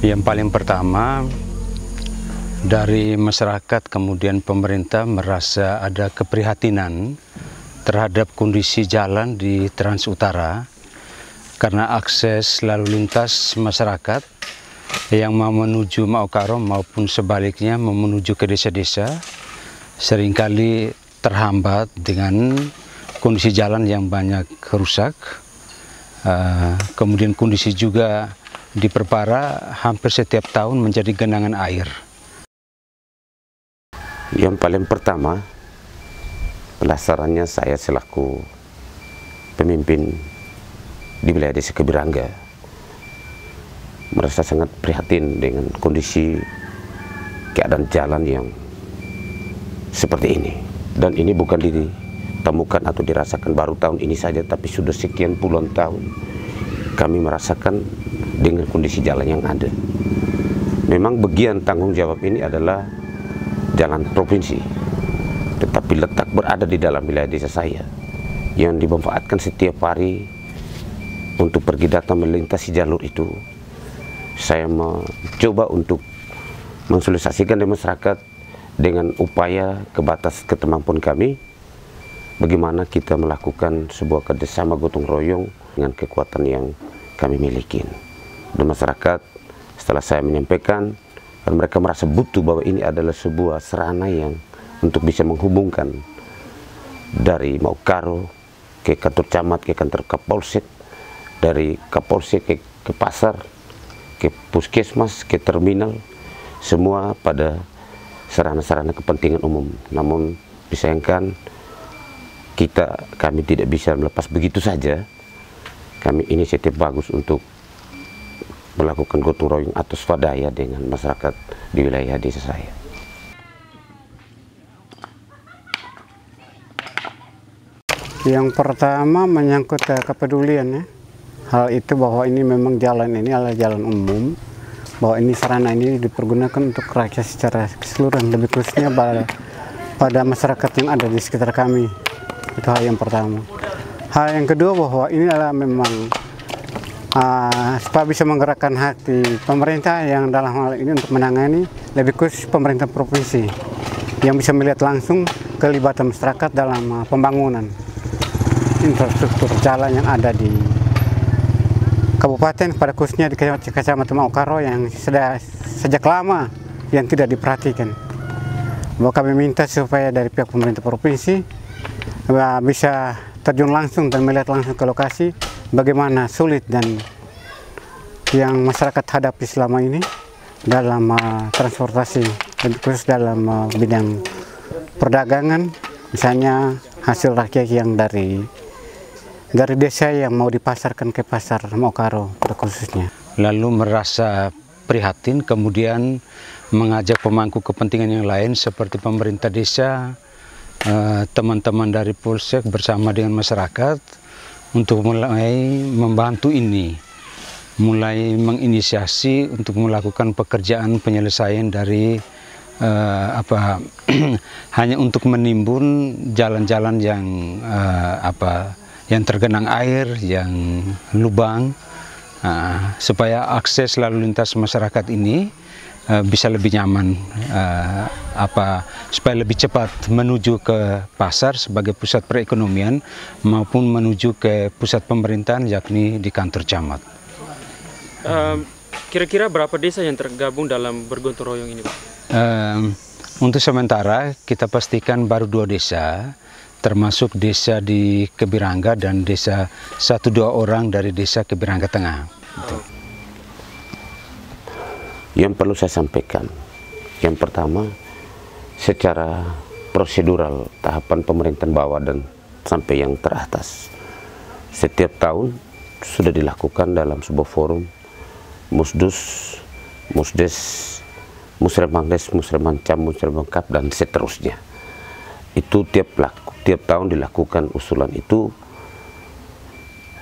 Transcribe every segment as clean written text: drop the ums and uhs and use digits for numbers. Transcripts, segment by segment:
Yang paling pertama, dari masyarakat kemudian pemerintah merasa ada keprihatinan terhadap kondisi jalan di Trans Utara karena akses lalu lintas masyarakat yang mau menuju Maokaro maupun sebaliknya mau menuju ke desa-desa seringkali terhambat dengan kondisi jalan yang banyak rusak. Kemudian kondisi juga diperparah hampir setiap tahun menjadi genangan air. Yang paling pertama, pendasarnya saya selaku pemimpin di wilayah Desa Kebirangga merasa sangat prihatin dengan kondisi keadaan jalan yang seperti ini. Dan ini bukan ditemukan atau dirasakan baru tahun ini saja, tapi sudah sekian puluhan tahun kami merasakan dengan kondisi jalan yang ada. Memang bagian tanggung jawab ini adalah jalan provinsi, tetapi letak berada di dalam wilayah desa saya yang dimanfaatkan setiap hari untuk pergi datang melintasi jalur itu. Saya mencoba untuk mensosialisasikan di masyarakat dengan upaya kebatas kemampuan kami, bagaimana kita melakukan sebuah kerjasama gotong royong dengan kekuatan yang kami miliki. Dan masyarakat setelah saya menyampaikan, dan mereka merasa butuh bahwa ini adalah sebuah sarana yang untuk bisa menghubungkan dari Maokaro ke kantor camat, ke kantor Kapolsek, dari Kapolsek ke pasar, ke puskesmas, ke terminal, semua pada sarana-sarana kepentingan umum. Namun disayangkan kami tidak bisa melepas begitu saja. Kami inisiatif bagus untuk melakukan gotong royong atau swadaya dengan masyarakat di wilayah desa saya. Yang pertama menyangkut kepedulian ya. Hal itu bahwa ini memang jalan ini adalah jalan umum, bahwa ini sarana ini dipergunakan untuk rakyat secara keseluruhan, lebih khususnya pada masyarakat yang ada di sekitar kami. Itu hal yang pertama. Hal yang kedua bahwa ini adalah memang supaya bisa menggerakkan hati pemerintah yang dalam hal ini untuk menangani, lebih khusus pemerintah provinsi yang bisa melihat langsung kelibatan masyarakat dalam pembangunan infrastruktur jalan yang ada di kabupaten, pada khususnya di Kecamatan Maokaro yang sejak lama yang tidak diperhatikan. Bahwa kami minta supaya dari pihak pemerintah provinsi bisa terjun langsung dan melihat langsung ke lokasi bagaimana sulit dan yang masyarakat hadapi selama ini dalam transportasi, khusus dalam bidang perdagangan, misalnya hasil rakyat yang dari desa yang mau dipasarkan ke pasar Maokaro khususnya. Lalu merasa prihatin, kemudian mengajak pemangku kepentingan yang lain seperti pemerintah desa, teman-teman dari Polsek bersama dengan masyarakat untuk mulai membantu ini, mulai menginisiasi untuk melakukan pekerjaan penyelesaian dari hanya untuk menimbun jalan-jalan yang tergenang air, yang lubang, supaya akses lalu lintas masyarakat ini bisa lebih nyaman, supaya lebih cepat menuju ke pasar sebagai pusat perekonomian maupun menuju ke pusat pemerintahan yakni di kantor camat. Kira-kira berapa desa yang tergabung dalam bergotong royong ini, Pak? Untuk sementara kita pastikan baru 2 desa, termasuk desa di Kebirangga dan desa 1-2 orang dari desa Kebirangga Tengah. Yang perlu saya sampaikan, yang pertama, secara prosedural tahapan pemerintahan bawah dan sampai yang teratas, setiap tahun sudah dilakukan dalam sebuah forum Musdus, Musdes, Musremangdes, Musremancam, Musremangkap, dan seterusnya. Itu tiap tahun dilakukan usulan itu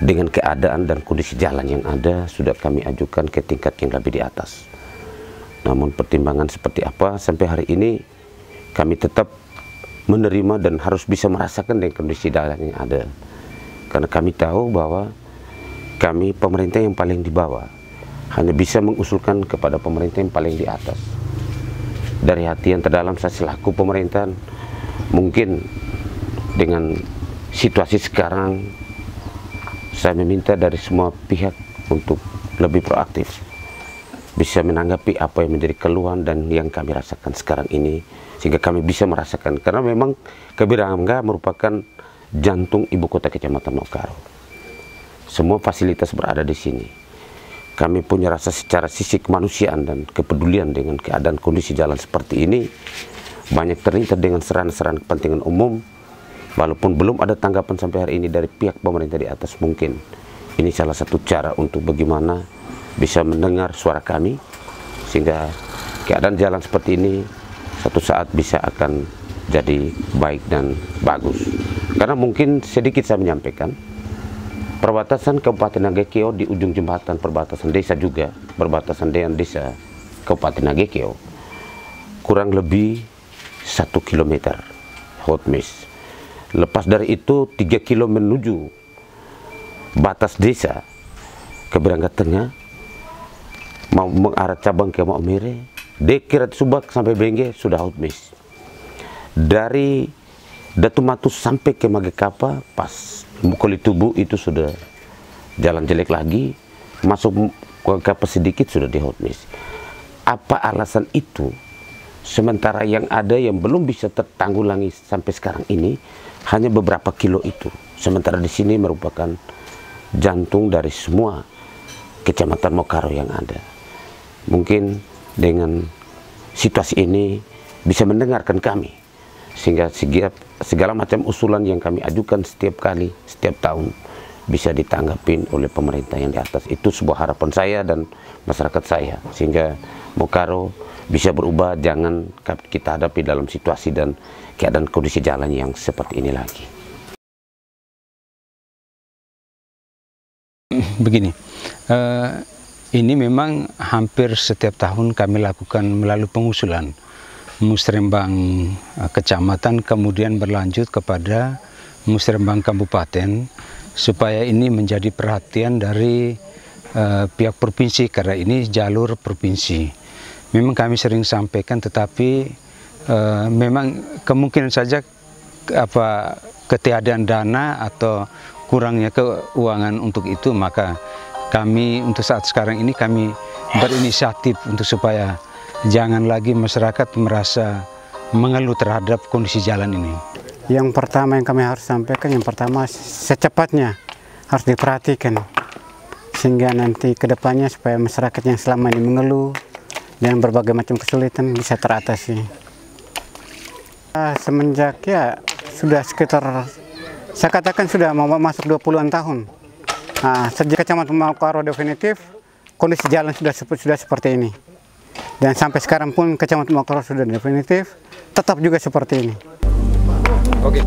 dengan keadaan dan kondisi jalan yang ada sudah kami ajukan ke tingkat yang lebih di atas. Namun pertimbangan seperti apa sampai hari ini kami tetap menerima dan harus bisa merasakan dengan kondisi jalan yang ada. Karena kami tahu bahwa kami pemerintah yang paling di bawah hanya bisa mengusulkan kepada pemerintah yang paling di atas. Dari hati yang terdalam saya selaku pemerintahan, mungkin dengan situasi sekarang, saya meminta dari semua pihak untuk lebih proaktif, bisa menanggapi apa yang menjadi keluhan dan yang kami rasakan sekarang ini, sehingga kami bisa merasakan, karena memang Kebirangga merupakan jantung ibu kota Kecamatan Mokaro. Semua fasilitas berada di sini. Kami punya rasa secara sisi kemanusiaan dan kepedulian dengan keadaan kondisi jalan seperti ini. Banyak terlibat dengan serangan-serangan kepentingan umum, walaupun belum ada tanggapan sampai hari ini dari pihak pemerintah di atas. Mungkin ini salah satu cara untuk bagaimana bisa mendengar suara kami, sehingga keadaan jalan seperti ini satu saat bisa akan jadi baik dan bagus. Karena mungkin sedikit saya menyampaikan, perbatasan Kabupaten Nagekeo di ujung jembatan perbatasan desa juga, berbatasan dengan desa Kabupaten Nagekeo, kurang lebih 1 kilometer hot mist. Lepas dari itu 3 kilo menuju batas desa Kebirangga Tengah, mau mengarah cabang ke Maumere, Dekirat Subak sampai Bengge sudah hot mist. Dari Datu Matu sampai ke Magekapa pas Mukoli Tubuh itu sudah jalan jelek lagi, masuk ke kapas sedikit sudah di hot mist. Apa alasan itu? Sementara yang ada yang belum bisa tertanggulangi sampai sekarang ini hanya beberapa kilo itu. Sementara di sini merupakan jantung dari semua Kecamatan Mokaro yang ada. Mungkin dengan situasi ini bisa mendengarkan kami, sehingga segala macam usulan yang kami ajukan setiap kali, setiap tahun bisa ditanggapin oleh pemerintah yang di atas. Itu sebuah harapan saya dan masyarakat saya, sehingga Mokaro bisa berubah, jangan kita hadapi dalam situasi dan keadaan kondisi jalan yang seperti ini lagi. Begini, ini memang hampir setiap tahun kami lakukan melalui pengusulan musrembang kecamatan, kemudian berlanjut kepada musrembang kabupaten, supaya ini menjadi perhatian dari pihak provinsi, karena ini jalur provinsi. Memang kami sering sampaikan, tetapi memang kemungkinan saja ketiadaan dana atau kurangnya keuangan untuk itu, maka kami untuk saat sekarang ini kami berinisiatif untuk supaya jangan lagi masyarakat merasa mengeluh terhadap kondisi jalan ini. Yang pertama yang kami harus sampaikan, yang pertama secepatnya harus diperhatikan, sehingga nanti ke depannya supaya masyarakat yang selama ini mengeluh dan berbagai macam kesulitan bisa teratasi. Semenjak ya sudah sekitar, saya katakan sudah mau masuk 20-an tahun. Sejak Kecamatan Mokaro definitif, kondisi jalan sudah seperti ini. Dan sampai sekarang pun Kecamatan Mokaro sudah definitif, tetap juga seperti ini. Oke.